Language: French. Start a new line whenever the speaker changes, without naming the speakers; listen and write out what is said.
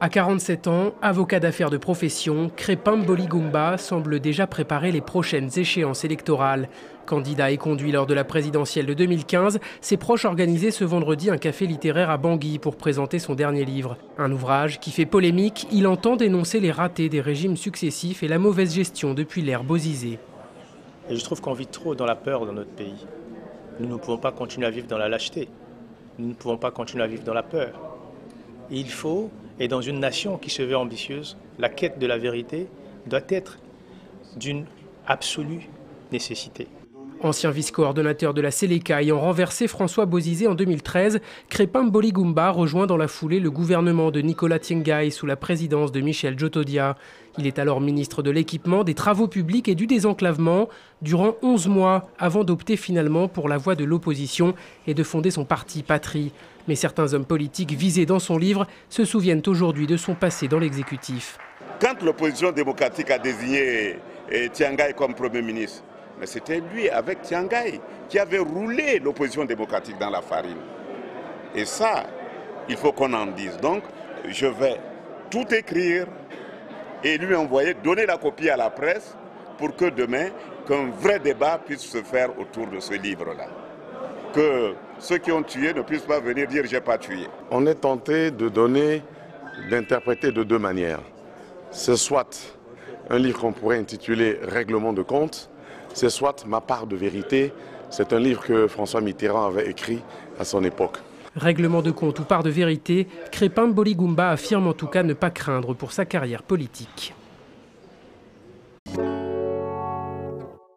À 47 ans, avocat d'affaires de profession, Crépin Mboligumba semble déjà préparer les prochaines échéances électorales. Candidat et conduit lors de la présidentielle de 2015, ses proches organisaient ce vendredi un café littéraire à Bangui pour présenter son dernier livre. Un ouvrage qui fait polémique, il entend dénoncer les ratés des régimes successifs et la mauvaise gestion depuis l'ère Bozizé.
Et je trouve qu'on vit trop dans la peur dans notre pays. Nous ne pouvons pas continuer à vivre dans la lâcheté. Nous ne pouvons pas continuer à vivre dans la peur. Il faut, et dans une nation qui se veut ambitieuse, la quête de la vérité doit être d'une absolue nécessité.
Ancien vice-coordonnateur de la Séléka ayant renversé François Bozizé en 2013, Crépin Mboligumba rejoint dans la foulée le gouvernement de Nicolas Tiengaye sous la présidence de Michel Djotodia. Il est alors ministre de l'Équipement, des Travaux publics et du Désenclavement durant 11 mois avant d'opter finalement pour la voie de l'opposition et de fonder son parti Patrie. Mais certains hommes politiques visés dans son livre se souviennent aujourd'hui de son passé dans l'exécutif.
Quand l'opposition démocratique a désigné Tiengaye comme Premier ministre, mais c'était lui, avec Tiengaye, qui avait roulé l'opposition démocratique dans la farine. Et ça, il faut qu'on en dise. Donc, je vais tout écrire et lui envoyer, donner la copie à la presse pour que demain, qu'un vrai débat puisse se faire autour de ce livre-là. Que ceux qui ont tué ne puissent pas venir dire « j'ai pas tué ».
On est tenté d'interpréter de deux manières. C'est soit un livre qu'on pourrait intituler « Règlement de compte », c'est soit ma part de vérité. C'est un livre que François Mitterrand avait écrit à son époque.
Règlement de compte ou part de vérité, Crépin Mboligumba affirme en tout cas ne pas craindre pour sa carrière politique.